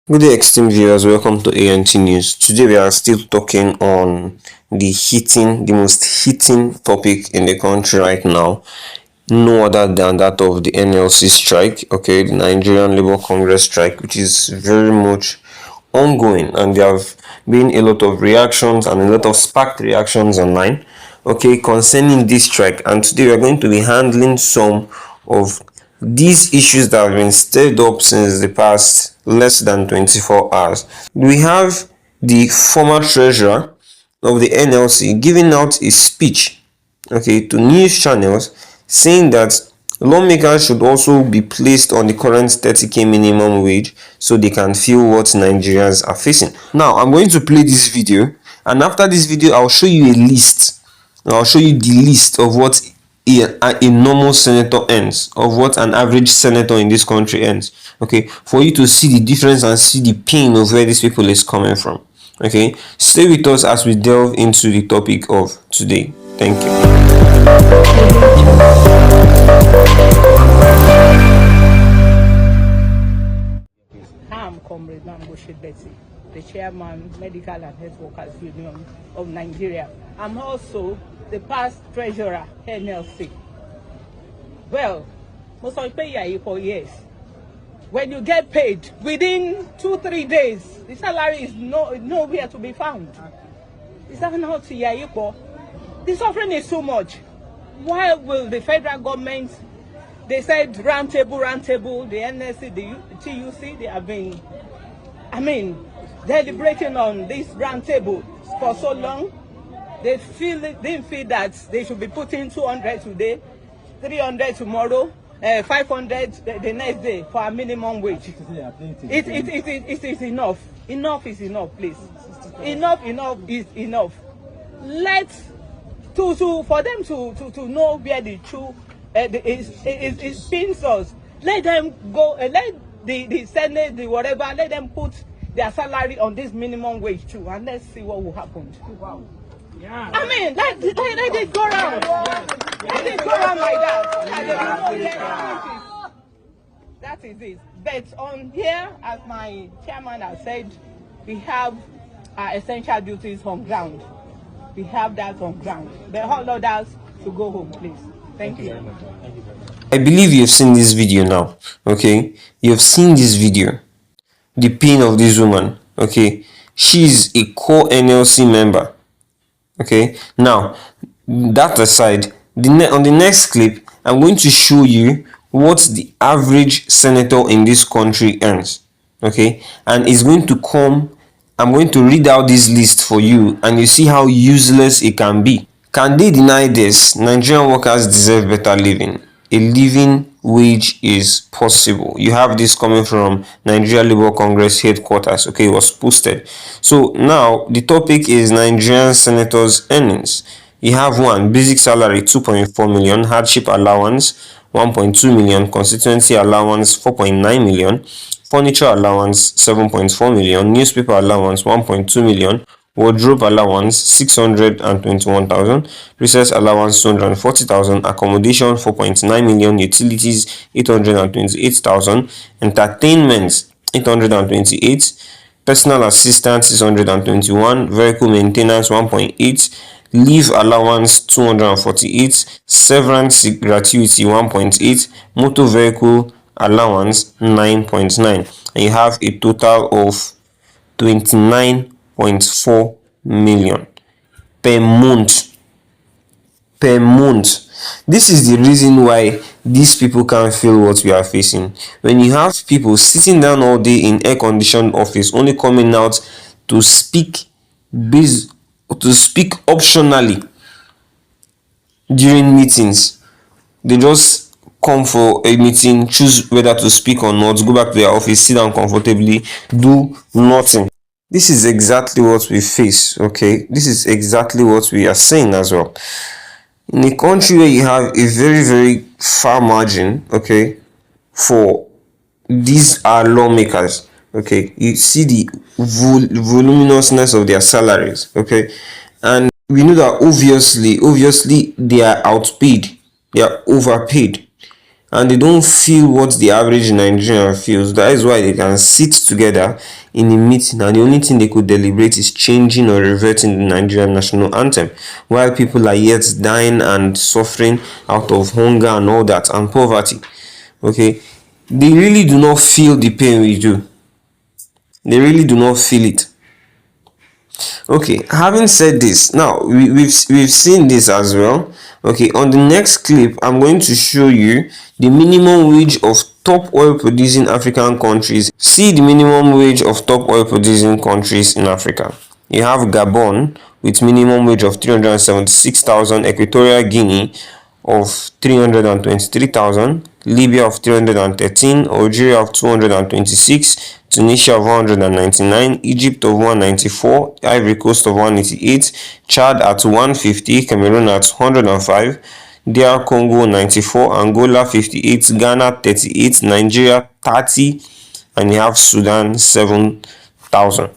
Good day, esteemed viewers. Welcome to ANT News. Today we are still talking on the most heating topic in the country right now. No other than that of the NLC strike, okay, the Nigerian Labour Congress strike, which is very much ongoing, and there have been a lot of reactions and a lot of sparked reactions online, okay, concerning this strike. And today we are going to be handling some of these issues that have been stirred up since the past less than 24 hours. We have the former treasurer of the NLC giving out a speech, okay, to news channels, saying that lawmakers should also be placed on the current 30k minimum wage so they can feel what Nigerians are facing. Now, I'm going to play this video, and after this video, I'll show you a list. I'll show you the list of what a normal senator earns, of what an average senator in this country earns, okay, for you to see the difference and see the pain of where these people is coming from. Okay, stay with us as we delve into the topic of today. Thank you. I'm Comrade Namboshi Betty, the Chairman, Medical and Health Workers Union of Nigeria. I'm also the past treasurer, NLC. Well, most of pay you for years. When you get paid, within 2-3 days, the salary is nowhere to be found. Is that not equal? The suffering is too much. Why will the federal government, they said roundtable, the NSC, the TUC, they have been, deliberating on this roundtable for so long. They didn't feel that they should be putting 200 today, 300 tomorrow, 500 the next day for a minimum wage. It is enough. Enough is enough, please. Enough is enough. For them to know where the true is being sourced. Let them go. Let the Senate, the whatever. Let them put their salary on this minimum wage too, and let's see what will happen. Wow. Yeah. Let it go around. Let it go around like that. That is it. But on here, as my chairman has said, we have our essential duties on ground. We have that on ground. The whole others to go home, please. Thank you. I believe you've seen this video now. Okay, you've seen this video. The pain of this woman. Okay, she's a core NLC member. Okay, now that aside, on the next clip, I'm going to show you what the average senator in this country earns. Okay, and it's going to come. I'm going to read out this list for you, and you see how useless it can be. Can they deny this? Nigerian workers deserve better living. A living wage is possible. You have this coming from Nigeria Labour Congress headquarters. Okay, it was posted. So now the topic is Nigerian senators' earnings. You have one basic salary 2.4 million, hardship allowance 1.2 million, constituency allowance 4.9 million, furniture allowance 7.4 million, newspaper allowance 1.2 million, wardrobe allowance 621,000, recess allowance 240,000, accommodation 4.9 million, utilities 828,000, entertainment 828, personal assistance 621, vehicle maintenance 1.8, leave allowance 248, severance gratuity 1.8, motor vehicle allowance 9.9, and you have a total of 29.4 million per month. This is the reason why these people can't feel what we are facing. When you have people sitting down all day in air-conditioned office, only coming out to speak optionally during meetings, they just come for a meeting, choose whether to speak or not, go back to their office, sit down comfortably, do nothing. This is exactly what we face. Okay, this is exactly what we are saying as well. In a country where you have a very, very far margin, okay, for these are lawmakers, okay, you see the voluminousness of their salaries, okay, and we know that obviously they are outpaid, they are overpaid, and they don't feel what the average Nigerian feels. That is why they can sit together in a meeting and the only thing they could deliberate is changing or reverting the Nigerian national anthem, while people are yet dying and suffering out of hunger and all that and poverty. Okay, they really do not feel the pain we do. They really do not feel it. Okay, having said this, now we've seen this as well. Okay, on the next clip I'm going to show you the minimum wage of top oil producing African countries. See the minimum wage of top oil producing countries in Africa. You have Gabon with minimum wage of 376,000, Equatorial Guinea of 323,000, Libya of 313, Algeria of 226, Tunisia of 199, Egypt of 194, Ivory Coast of 188, Chad at 150, Cameroon at 105, DR Congo 94, Angola 58, Ghana 38, Nigeria 30, and you have Sudan 7,000.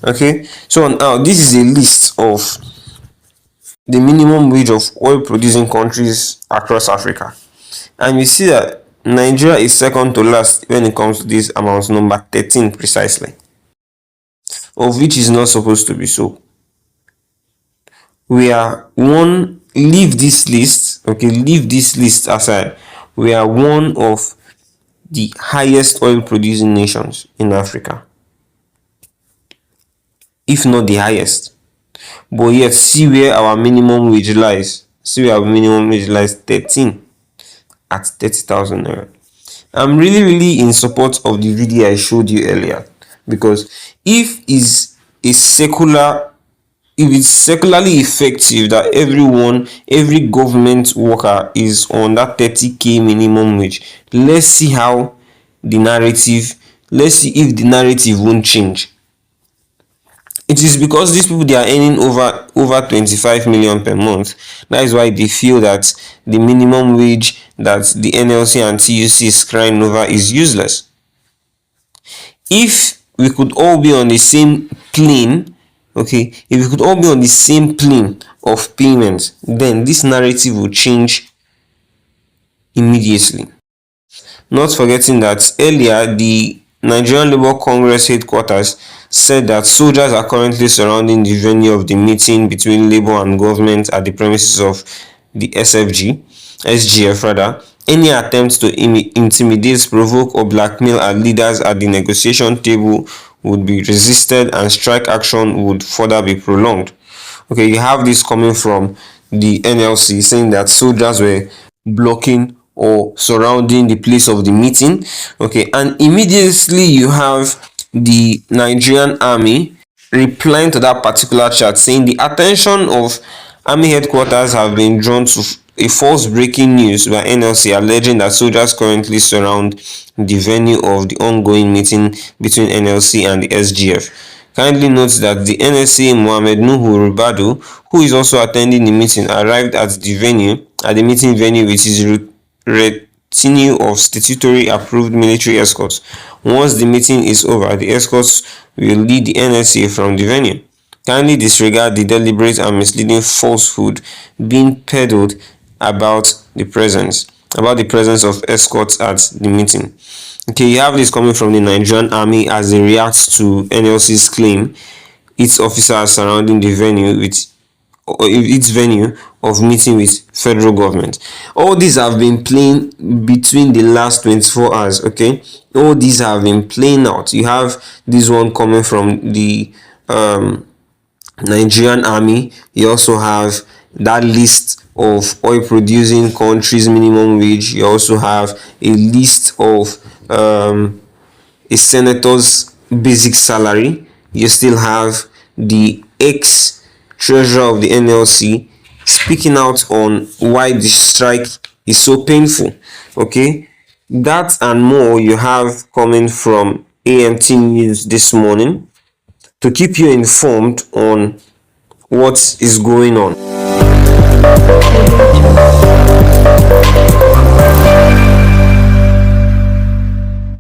Okay, so now this is a list of the minimum wage of oil producing countries across Africa. And we see that Nigeria is second to last when it comes to this amount, number 13 precisely, of which is not supposed to be so. We are one, leave this list, okay, leave this list aside. We are one of the highest oil producing nations in Africa, if not the highest. But yet, see where our minimum wage lies. See where our minimum wage lies, 13 at 30,000 naira. I'm really in support of the video I showed you earlier, because if it's secularly effective that every government worker is on that 30k minimum wage, let's see how the narrative, let's see if the narrative won't change. It is because these people, they are earning over 25 million per month. That is why they feel that the minimum wage that the NLC and TUC is crying over is useless. If we could all be on the same plane, okay, if we could all be on the same plane of payment, then this narrative will change immediately. Not forgetting that earlier the Nigerian Labour Congress headquarters said that soldiers are currently surrounding the venue of the meeting between Labour and government at the premises of the SGF rather. Any attempt to intimidate, provoke or blackmail our leaders at the negotiation table would be resisted and strike action would further be prolonged. Okay, you have this coming from the NLC saying that soldiers were blocking or surrounding the place of the meeting. Okay, and immediately you have the Nigerian army replying to that particular chat saying the attention of army headquarters have been drawn to a false breaking news by NLC alleging that soldiers currently surround the venue of the ongoing meeting between NLC and the SGF. Kindly note that the NSA Mohammed Nuhu Rubadu, who is also attending the meeting, arrived at the meeting venue with his retinue of statutory approved military escorts. Once the meeting is over, the escorts will lead the NSA from the venue. Kindly disregard the deliberate and misleading falsehood being peddled about the presence of escorts at the meeting. Okay, you have this coming from the Nigerian army as they react to NLC's claim its officers surrounding the venue of meeting with federal government. All these have been playing between the last 24 hours. Okay, all these have been playing out. You have this one coming from the Nigerian army. You also have that list of oil producing countries minimum wage. You also have a list of a senator's basic salary. You still have the ex-treasurer of the NLC speaking out on why the strike is so painful. Okay, that and more you have coming from AMT News this morning to keep you informed on what is going on.